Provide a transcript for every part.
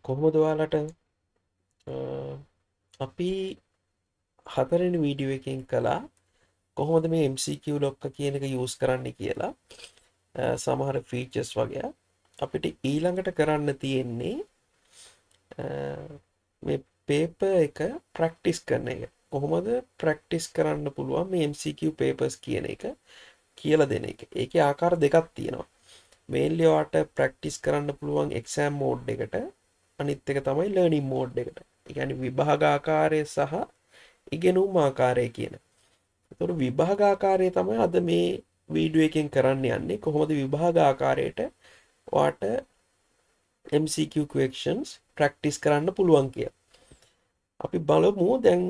කොහොමද ඔයාලට අපි හතරෙනි වීඩියෝ එකෙන් කළා කොහොමද මේ MCQ ලොක්ක කියන එක යූස් කරන්න කියලා සමහර ෆීචර්ස් වගේ අපිට ඊළඟට කරන්න තියෙන්නේ මේ පේපර් එක ප්‍රැක්ටිස් කරන එක කොහොමද ප්‍රැක්ටිස් කරන්න පුළුවන් මේ MCQ papers කියන එක කියලා දෙන එක. ඒකේ ආකාර දෙකක් තියෙනවා. මේන්ලි ඔයාට ප්‍රැක්ටිස් කරන්න පුළුවන් එක්සෑම් මෝඩ් එකට, අනිත් එක තමයි ලර්නින් මෝඩ් එකට. ඒ කියන්නේ විභාග ආකාරය සහ ඉගෙනුම් ආකාරය කියන. එතකොට විභාග ආකාරය තමයි අද මේ වීඩියෝ එකෙන් කරන්න යන්නේ. කොහොමද විභාග ආකාරයට ඔයාට MCQ questions ප්‍රැක්ටිස් කරන්න පුළුවන් කියලා. අපි බලමු දැන්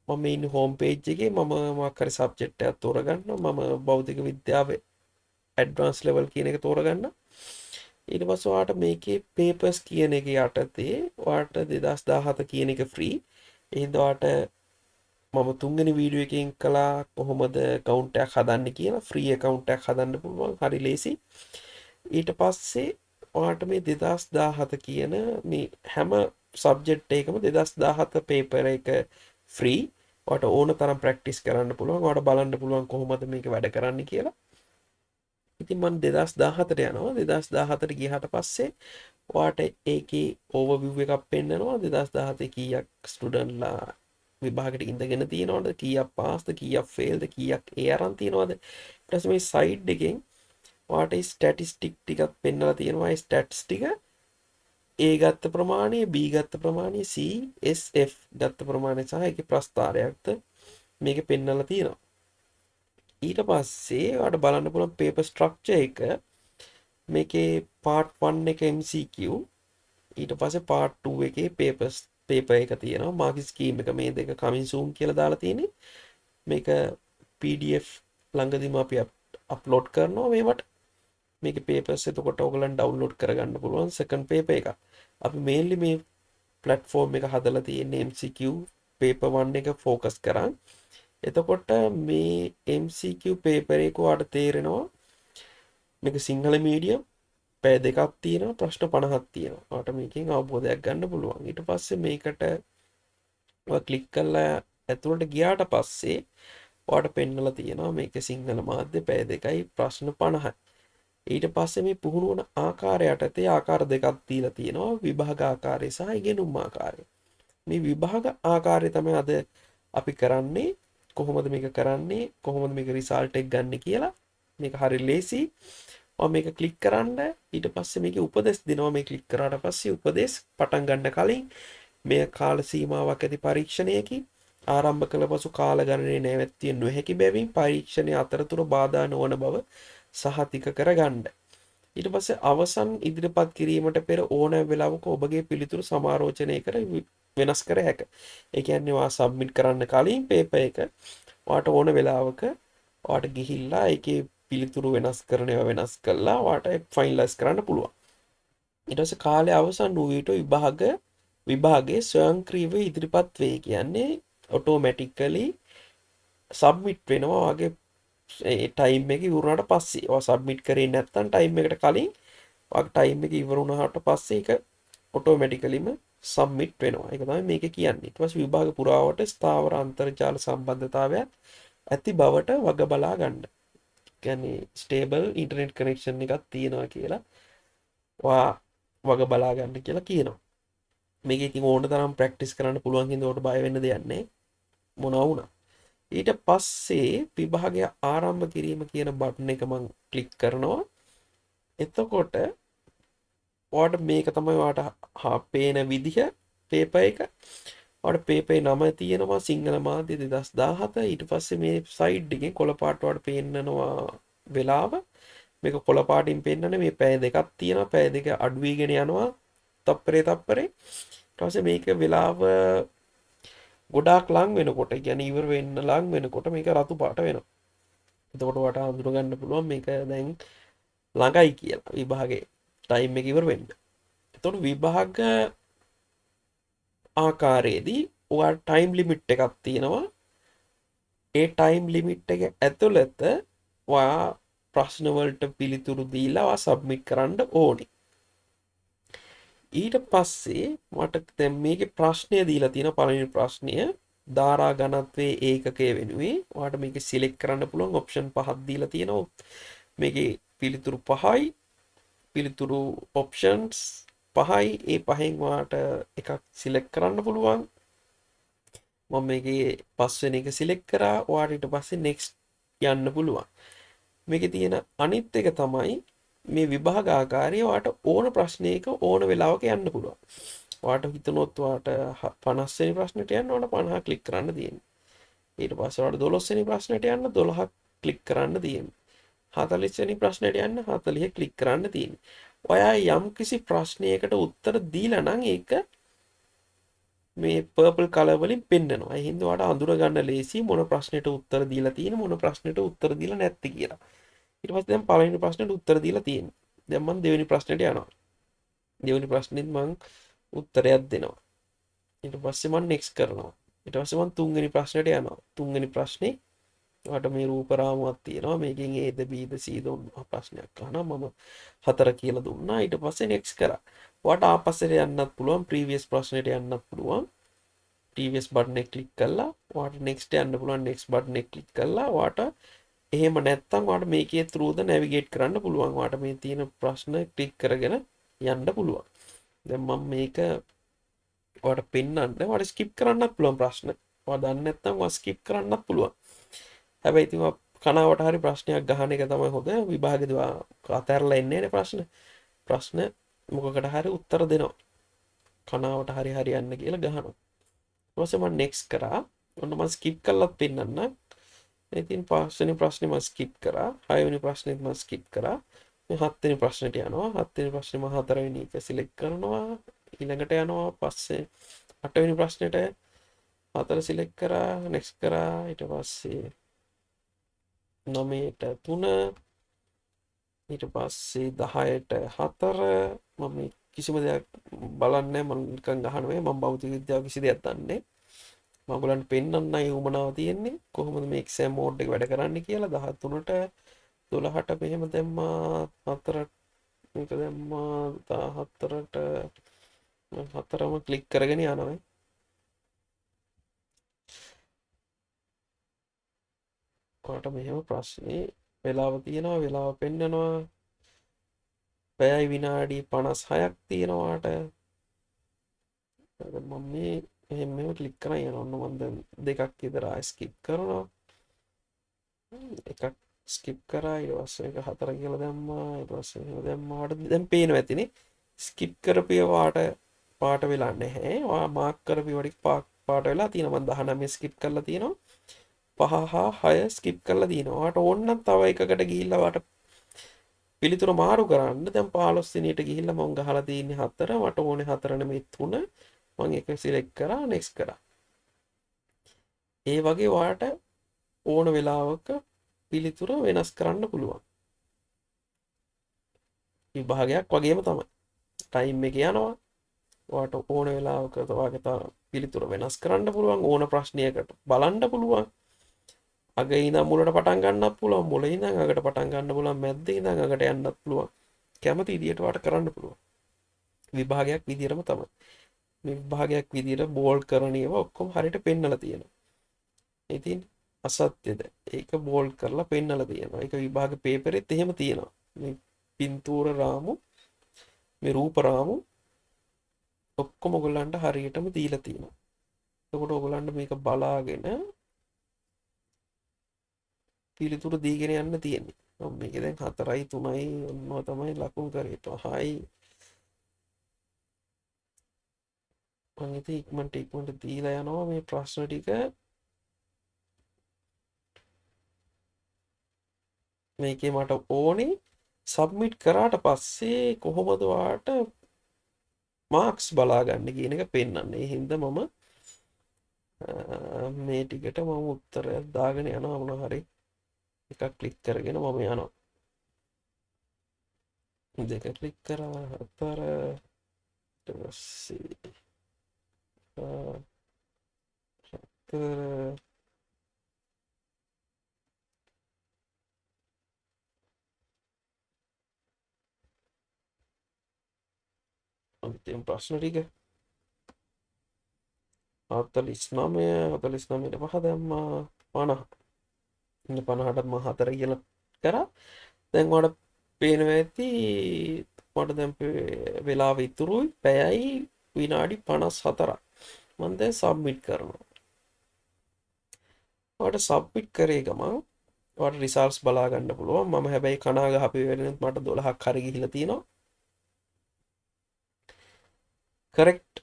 මම ඉන්නේ හෝම් පේජ් එකේ. මම මොකක් හරි සබ්ජෙක්ට් එකක් තෝරගන්නවා. මම භෞතික විද්‍යාවේ ඇඩ්වාන්ස් ලෙවල් කියන එක තෝරගන්නවා. ඊට පස්සේ ඔයාට මේකේ papers කියන එක යටතේ ඔයාට 2017 කියන එක ෆ්‍රී. ඒ හින්දා ඔයාට මම තුන්වෙනි වීඩියෝ එකෙන් කළා කොහොමද account එකක් හදන්න කියලා. ෆ්‍රී account එකක් හදන්න පුළුවන්. හරි ලේසි. ඊට පස්සේ ඔයාට මේ 2017 කියන මේ හැම සබ්ජෙක්ට් එකකම 2017 පේපර් එක ෆ්‍රී. ඔයාට ඕන තරම් ප්‍රැක්ටිස් කරන්න පුළුවන්. ඔයාට බලන්න පුළුවන් කොහොමද මේක වැඩ කරන්නේ කියලා. ඉතින් මම 2017ට යනවා. 2017ට ගියාට පස්සේ ඔයාට ඒකේ ඕවර්විව් එකක් පෙන්නනවා. 2017 කීයක් ස්ටුඩන්ට්ලා විභාගයට ඉඳගෙන තියෙනවද, කීයක් පාස්ද, කීයක් ෆේල්ද, කීයක් ඒ අරන් තියෙනවද. ඊට පස්සේ මේ සයිඩ් එකෙන් ඔයාට ස්ටැටිස්ටික් ටිකක් පෙන්නලා තියෙනවා. ඒ ස්ටැට්ස් ටික A ගත්ත ප්‍රමාණය, B ගත්ත ප්‍රමාණය, C, S, F ගත්ත ප්‍රමාණය සහ ඒකේ ප්‍රස්ථාරයක්ද මේක පෙන්නලා තියෙනවා. ඊට පස්සේ ඔයාලට බලන්න පුළුවන් පේපර් ස්ට්‍රක්චර් එක. මේකේ part 1 එක MCQ, ඊට පස්සේ part 2 එකේ පේපර් එක තියෙනවා. මාර්කින් ස්කීම් එක මේ දෙක කමින් සූන් කියලා දාලා තියෙන්නේ. මේක PDF ළඟදීම අපි අප්ලෝඩ් කරනවා මේවට. මේකේ පේපර්ස් එතකොට ඔයගලන් ඩවුන්ලෝඩ් කරගන්න පුළුවන් සෙකන්ඩ් පේපර් එක. අපි මේන්ලි මේ ප්ලැට්ෆෝම් එක හදලා තියෙන්නේ MCQ පේපර් 1 එක ફોකස් කරන්. එතකොට මේ MCQ පේපර් එක ඔයාලට තේරෙනවා මේක සිංහල මීඩියම් පැය දෙකක් තියෙනවා, ප්‍රශ්න 50ක් තියෙනවා. ඔයාලට මේකෙන් අවබෝධයක් ගන්න පුළුවන්. ඊට පස්සේ මේකට ඔයා ක්ලික් කරලා ඇතුළට ගියාට පස්සේ ඔයාලට පෙන්නලා තියෙනවා මේක සිංහල මාධ්‍ය පැය දෙකයි ප්‍රශ්න 50යි. ඊට පස්සේ මේ පුහුණු වන ආකාරය යටතේ ආකාර දෙකක් දීලා තියෙනවා. විභාග ආකාරය සහ ඉගෙනුම් ආකාරය. මේ විභාග ආකාරය තමයි අද අපි කරන්නේ. කොහොමද මේක කරන්නේ, කොහොමද මේක රිසල්ට් එක ගන්න කියලා. මේක හරි ලේසි. ඔයා මේක ක්ලික් කරන්න. ඊට පස්සේ මේකේ උපදෙස් දෙනවා. මේ ක්ලික් කරාට පස්සේ උපදෙස් පටන් ගන්න කලින් මේ කාල සීමාවක් ඇති පරීක්ෂණයකින් ආරම්භ කළ පසු කාල ගණනය නැවැත්විය නොහැකි බැවින් පරීක්ෂණය අතරතුර බාධා නොවන බව සහතික කරගන්න. ඊට පස්සේ අවසන් ඉදිරිපත් කිරීමට පෙර ඕනෑම වෙලාවක ඔබගේ පිළිතුරු සමාරෝචනය කර වෙනස් කර හැක. ඒ කියන්නේ ඔයා සබ්මිට් කරන්න කලින් පේපර් එක ඔයාට ඕන වෙලාවක ඔයාට ගිහිල්ලා ඒකේ පිළිතුරු වෙනස් කරන ඒවා වෙනස් කරලා ඔයාට ෆයිනලයිස් කරන්න පුළුවන්. ඊට පස්සේ කාලය අවසන් වූ විට විභාගයේ ස්වයංක්‍රීයව ඉදිරිපත් වේ. කියන්නේ ඔටෝමැටිකලි සබ්මිට් වෙනවා වගේ. ඒ ටයිම් එක ඉවරුණාට පස්සේ ඔයා සබ්මිට් කරේ නැත්නම් ටයිම් එකට කලින් ඔයාගේ ටයිම් එක ඉවර වුණාට පස්සේ ඒක ඔටෝමැටිකලිම සබ්මිට් වෙනවා. ඒක තමයි මේක කියන්නේ. ඊට පස්සේ විභාග පුරාවට ස්ථාවර අන්තර්ජාල සම්බන්ධතාවයක් ඇති බවට වග බලා ගන්න. කියන්නේ ස්ටේබල් ඉන්ටර්නෙට් කනෙක්ෂන් එකක් තියෙනවා කියලා ඔයා වග බලා ගන්න කියලා කියනවා. මේක ඉතින් ඕන තරම් ප්‍රැක්ටිස් කරන්න පුළුවන් හින්දා ඔයාලට බය වෙන්න දෙයක් නැහැ. මොනවා වුණා. ඊට පස්සේ විභාගය ආරම්භ කිරීම කියන බටන් එක මම ක්ලික් කරනවා. එතකොට ඔයාලට මේක තමයි ඔයාලට පේන විදිහ පේපර් එක. ඔයාලට පේපරේ නම තියෙනවා සිංහල මාධ්‍ය 2017. ඊට පස්සේ මේ සයිඩ් එකේ කොළ පාට ඔයාලට පේන්නනවා වෙලාව. මේක කොළ පාටින් පෙන්නන්නේ මේ පැය දෙකක් තියෙනවා. පැය දෙක අඩු වීගෙන යනවා තප්පරේ. ඊට පස්සේ මේක වෙලාව ගොඩාක් ලං වෙනකොට, කියන්නේ ඉවර වෙන්න ලං වෙනකොට මේක රතු පාට වෙනවා. එතකොට ඔයාට හඳුන ගන්න පුළුවන් මේක දැන් ළඟයි කියලා විභාගේ ටයිම් එක ඉවර වෙන්න. එතකොට විභාග ආකාරයේදී ඔයාට ටයිම් ලිමිට් එකක් තියෙනවා. ඒ ටයිම් ලිමිට් එක ඇතුළත ඔයා ප්‍රශ්න වලට පිළිතුරු දීලා ඔයා සබ්මිට් කරන්න ඕනේ. ඊට පස්සේ මට දැන් මේකේ ප්‍රශ්නය දීලා තියෙන පළවෙනි ප්‍රශ්නය ධාරා ඝනත්වයේ ඒකකය වෙනුවේ ඔයාලට මේක සිලෙක්ට් කරන්න පුළුවන් ඔප්ෂන් පහක් දීලා තියෙනවා. මේකේ පිළිතුරු පහයි පිළිතුරු ඔප්ෂන්ස් පහයි ඒ පහෙන් ඔයාලට එකක් සිලෙක්ට් කරන්න පුළුවන්. මම මේකේ පස්වෙනි එක සිලෙක්ට් කරා. ඔයාලට ඊට පස්සේ next යන්න පුළුවන්. මේකේ තියෙන අනිත් එක තමයි මේ විභාග ආකාරය ඔයාලට ඕන ප්‍රශ්නයක ඕන වෙලාවක යන්න පුළුවන්. ඔයාලට හිතනොත් ඔයාලට 50 වෙනි ප්‍රශ්නෙට යන්න ඕන 50 ක්ලික් කරන්න තියෙන්නේ. ඊට පස්සේ ඔයාලට 12 වෙනි ප්‍රශ්නෙට යන්න 12 ක්ලික් කරන්න තියෙන්නේ. 40 වෙනි ප්‍රශ්නෙට යන්න 40 ක්ලික් කරන්න තියෙන්නේ. ඔයා යම්කිසි ප්‍රශ්නයකට උත්තර දීලා නම් ඒක මේ පර්පල් කලර් වලින් පෙන්නනවා. ඒ හින්දා ඔයාලට අඳුර ගන්න ලේසි මොන ප්‍රශ්නෙට උත්තර දීලා තියෙන මොන ප්‍රශ්නෙට උත්තර දීලා නැත්තේ කියලා. ඊට පස්සේ දැන් පළවෙනි ප්‍රශ්නෙට උත්තර දීලා තියෙනවා. දැන් මම දෙවෙනි ප්‍රශ්නෙට යනවා. දෙවෙනි ප්‍රශ්නෙත් මම උත්තරයක් දෙනවා. ඊට පස්සේ මම next කරනවා. ඊට පස්සේ මම තුන්වෙනි ප්‍රශ්නෙට යනවා. තුන්වෙනි ප්‍රශ්නේ ඔයාලට මේ රූප රාමුවක් තියෙනවා. මේකෙන් Aද Bද Cද ප්‍රශ්නයක් අහනවා. මම 4 කියලා දුන්නා. ඊට පස්සේ next කරා. ඔයාලට ආපස්සට යන්නත් පුළුවන්. previous ප්‍රශ්නෙට යන්නත් පුළුවන්. previous button එක click කරලා ඔයාලට next යන්න පුළුවන්. next button එක click කරලා ඔයාලට එහෙම නැත්තම් ඔයාලට මේකේ through the navigate කරන්න පුළුවන්. ඔයාලට මේ තියෙන ප්‍රශ්න ක්ලික් කරගෙන යන්න පුළුවන්. දැන් මම මේක ඔයාලට පෙන්නන්න ඔයාලට skip කරන්නත් පුළුවන් ප්‍රශ්න. ඔයා දන්නේ නැත්නම් ඔයා skip කරන්නත් පුළුවන්. හැබැයි ඉතින් කනාවට හරි ප්‍රශ්නයක් ගහන එක තමයි හොඳ. විභාගෙදී අතහැරලා එන්නේ නේ ප්‍රශ්න මොකකට හරි උත්තර දෙනවා. කනාවට හරි හරියන්න කියලා ගහනවා. ඊට පස්සේ මම next කරා. ඔන්න මම skip කළාත් පෙන්නන්න. ඉතින් පස්වෙනි ප්‍රශ්නේ මම skip කරා. හයවෙනි ප්‍රශ්නේත් මම skip කරා. මේ හත්වෙනි ප්‍රශ්නෙට යනවා. හත්වෙනි ප්‍රශ්නේ මම හතරවෙනි එක select කරනවා. ඊළඟට යනවා. පස්සේ අටවෙනි ප්‍රශ්නෙට හතර select කරා. next කරා. ඊට පස්සේ 9ට 3 ඊට පස්සේ 10ට 4 මම කිසිම දෙයක් බලන්නේ මම නිකන් ගහනවා මම භෞතික විද්‍යාව කිසි දෙයක් දන්නේ මම ඔයගලන්ට පෙන්වන්නයි උමනාව තියෙන්නේ කොහොමද මේ එක්සෑම් මෝඩ් එක වැඩ කරන්නේ කියලා 13ට 12ට මෙහෙම දැම්මා 4 මේක දැම්මා 14ට 4ම ක්ලික් කරගෙන යනවා ඔයාලට මෙහෙම ප්‍රශ්නේ වෙලාව තියෙනවා වෙලාව පෙන්නනවා පැයයි විනාඩි 56ක් තියෙනවාට මම මේ මෙහෙම ක්ලික් කරන් යනවා ඔන්න මම දැන් දෙකක් විතර ආයෙ ස්කිප් කරනවා එකක් ස්කිප් කරා ඊට පස්සේ එක 4 කියලා දැම්මා ඊට පස්සේ එහෙම දැම්මා ඔයාලට දැන් පේනවා ඇතිනේ ස්කිප් කරපේවාට පාට වෙලා නැහැ ඔයා මාක් කරපේවට පාට වෙලා තියෙනවා මම 19 ස්කිප් කරලා තියෙනවා 5 හා 6 ස්කිප් කරලා තියෙනවා ඔයාලට ඕන නම් තව එකකට ගිහිල්ලා ඔයාලට පිළිතුර මාරු කරන්න දැන් 15 දිනේට ගිහිල්ලා මම ගහලා තියෙන්නේ 4 මට ඕනේ 4 නෙමෙයි 3 මම එක සිලෙක්ට් කරා next කරා ඒ වගේ ඔයාලට ඕන වෙලාවක පිළිතුර වෙනස් කරන්න පුළුවන් විභාගයක් වගේම තමයි ටයිම් එක යනවා ඔයාලට ඕන වෙලාවක ඔයාගේ පිළිතුර වෙනස් කරන්න පුළුවන් ඕන ප්‍රශ්නයකට බලන්න පුළුවන් අග ඉඳන් මුලට පටන් ගන්නත් පුළුවන් මුල ඉඳන් අගට පටන් ගන්න පුළුවන් මැද්ද ඉඳන් අගට යන්නත් පුළුවන් කැමති විදියට වට කරන්න පුළුවන් විභාගයක් විදියටම තමයි මේ විභාගයක් විදියට බෝල්ඩ් කරන ඒවා ඔක්කොම හරියට පෙන්නලා තියෙනවා ඉතින් අසත්‍යද ඒක බෝල්ඩ් කරලා පෙන්නලා තියෙනවා ඒක විභාග පේපරෙත් එහෙම තියෙනවා මේ පින්තූර රාමු මේ රූප රාමු ඔක්කොම ඔයගොල්ලන්ට හරියටම දීලා තියෙනවා එතකොට ඔයගොල්ලන්ට මේක බලාගෙන පිළිතුරු දීගෙන යන්න තියෙන්නේ. මම මේක දැන් 4යි 3යි ඔන්නවා තමයි ලකුණු කරේ 5යි. මම ඉතින් ඉක්මනට දීලා යනවා මේ ප්‍රශ්න ටික. මේකේ මට ඕනේ සබ්මිට් කරාට පස්සේ කොහොමද ඔයාලට මාක්ස් බලාගන්න කියන එක පෙන්වන්නේ. ඒ හින්දා මම මේ ටිකට මම උත්තරයක් දාගෙන යනවා මොනවා හරි එකක් ක්ලික් කරගෙන මම යනවා. දෙක ක්ලික් කරා 4 ඊට පස්සේ අන්තිම ප්‍රශ්න ටික 49ට 5 දැම්මා 50. ඉන්න 50ටත් මම 4 කියලා කරා. දැන් ඔයාලට පේනවා ඇති මට දැන් වෙලාව ඉතුරුයි පැයයි විනාඩි 54ක්. මම දැන් සබ්මිට් කරනවා. ඔයාලට සබ්මිට් කරේ ගමන් ඔයාලට රිසල්ට්ස් බලා ගන්න පුළුවන්. මම හැබැයි කනා ගහපු වෙලෙත් මට 12ක් හරි ගිහිලා තියෙනවා. කරෙක්ට්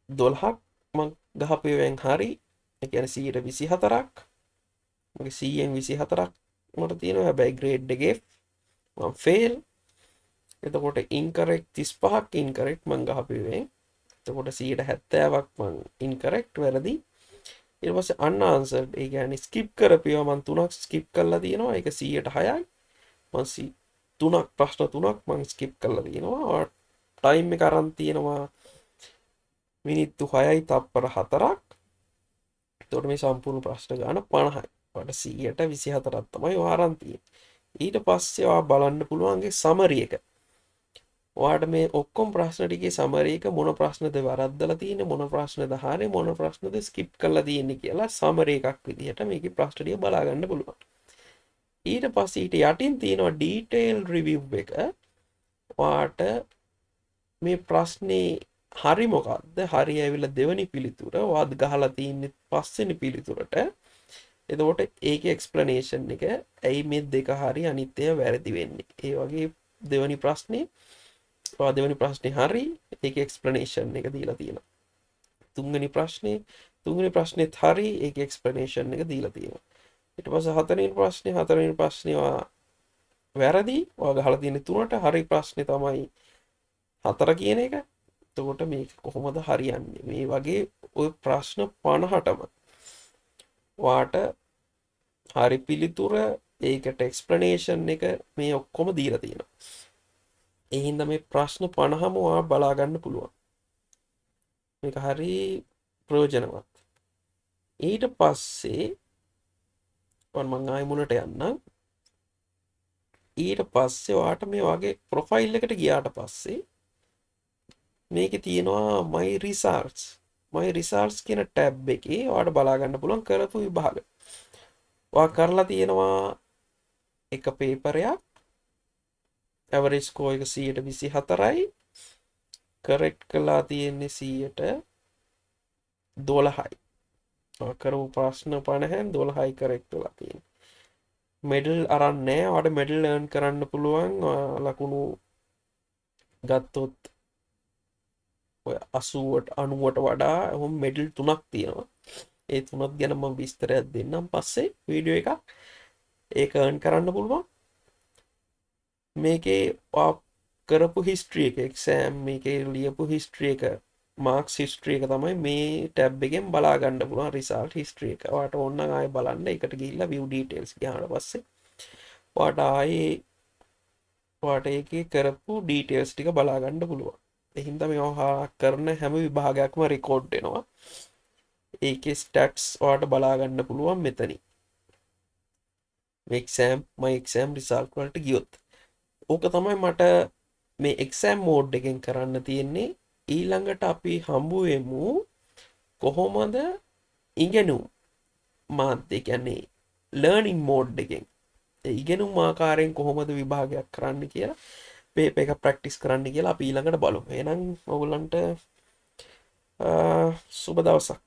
12ක් මං ගහපු වෙන් හරි. ඒ කියන්නේ 124ක්. මගේ 100න් 24ක් මට තියෙනවා. හැබැයි ග්‍රේඩ් එකේ මම ෆේල්. එතකොට ඉන්කරෙක්ට් 35ක් ඉන්කරෙක්ට් මං ගහපු වෙන්. එතකොට 70ක් මං ඉන්කරෙක්ට් වැරදි. ඊට පස්සේ අන්ආන්සර්ඩ් ඒ කියන්නේ ස්කිප් කරපියව මං 3ක් ස්කිප් කරලා තියෙනවා. ඒක 106යි. මං 3ක් ප්‍රශ්න 3ක් මං ස්කිප් කරලා තියෙනවා. ටයිම් එක අරන් තියෙනවා මිනිත්තු 6යි තප්පර 4ක්. එතකොට මේ සම්පූර්ණ ප්‍රශ්න ගාන 50යි. ඔයාලට 124ක් තමයි ඔයා අරන් තියෙන්නේ. ඊට පස්සේ ඔයා බලන්න පුළුවන්ගේ සමරි එක. ඔයාට මේ ඔක්කොම ප්‍රශ්න ටිකේ සමරි එක මොන ප්‍රශ්නද වරද්දලා තියෙන්නේ මොන ප්‍රශ්නද හරිය මොන ප්‍රශ්නද ස්කිප් කරලා තියෙන්නේ කියලා සමරි එකක් විදිහට මේකේ ප්‍රශ්න ටික බලා ගන්න පුළුවන්. ඊට පස්සේ ඊට යටින් තියෙනවා ඩීටේල් රිවිව් එක. ඔයාට මේ ප්‍රශ්නේ හරි මොකක්ද හරි ඇවිල්ලා දෙවෙනි පිළිතුර ඔයාත් ගහලා තින්නේ පස්වෙනි පිළිතුරට. එතකොට ඒකේ එක්ස්ප්ලනේෂන් එක ඇයි මේ දෙක හරි අනිත් ඒවා වැරදි වෙන්නේ. ඒ වගේ දෙවෙනි ප්‍රශ්නේ ඔයා දෙවෙනි ප්‍රශ්නේ හරි ඒකේ එක්ස්ප්ලනේෂන් එක දීලා තියෙනවා. තුන්වෙනි ප්‍රශ්නේත් හරි ඒකේ එක්ස්ප්ලනේෂන් එක දීලා තියෙනවා. ඊට පස්සේ හතරවෙනි ප්‍රශ්නේ ඔයා වැරදි ඔයා ගහලා තියෙන්නේ 3ට හරි ප්‍රශ්නේ තමයි 4 කියන එක. එතකොට මේක කොහොමද හරියන්නේ? මේ වගේ ওই ප්‍රශ්න 50ටම ඔයාට හරි පිළිතුර ඒකට එක්ස්ප්ලනේෂන් එක මේ ඔක්කොම දීලා තියෙනවා. ඒ හින්දා මේ ප්‍රශ්න 50ම ඔයා බලා ගන්න පුළුවන්. මේක හරි ප්‍රයෝජනවත්. ඊට පස්සේ මම ආයෙ මුලට යන්නම්. ඊට පස්සේ ඔයාට මේ වගේ ප්‍රොෆයිල් එකට ගියාට පස්සේ මේකේ තියෙනවා my results කියන ටැබ් එකේ ඔයාලට බලා ගන්න පුළුවන් කරපු විභාග. ඔයා කරලා තියෙනවා එක පේපරයක් average score එක 124යි correct කළා තියෙන්නේ 12යි. ඔයා කරපු ප්‍රශ්න 50න් 12යි correct වෙලා තියෙන්නේ. medal අරන් නැහැ. ඔයාලට medal earn කරන්න පුළුවන් ලකුණු ගත්තොත් 80ට 90ට වඩා ඔහොම මෙඩල් 3ක් තියෙනවා. ඒ තුනක් ගැන මම විස්තරයක් දෙන්නම් පස්සේ වීඩියෝ එකක්. ඒක earn කරන්න පුළුවන්. මේකේ කරපු history එක exam මේකේ ලියපු history එක marks history එක තමයි මේ tab එකෙන් බලා ගන්න පුළුවන් result history එක. ඔයාට ඕන නම් ආයෙ බලන්න. ඒකට ගිහිල්ලා view details ගියාට පස්සේ ඔයාට ඒකේ කරපු details ටික බලා ගන්න පුළුවන්. එහින්දා මේ කරන හැම විභාගයක්ම රෙකෝඩ් වෙනවා. ඒකේ ස්ටැට්ස් ඔයාලට බලා ගන්න පුළුවන් මෙතනින්. my exam result වලට ගියොත්. ඕක තමයි මට මේ exam mode එකෙන් කරන්න තියෙන්නේ. ඊළඟට අපි හම්බු වෙමු කොහොමද ඉගෙනුම් මාධ්‍ය කියන්නේ learning mode එකෙන්. ඒ ඉගෙනුම් ආකාරයෙන් කොහොමද විභාගයක් කරන්න කියලා පේපර් එක ප්‍රැක්ටිස් කරන්න කියලා අපි ඊළඟට බලමු. එහෙනම් ඔයගොල්ලන්ට සුබ දවසක්.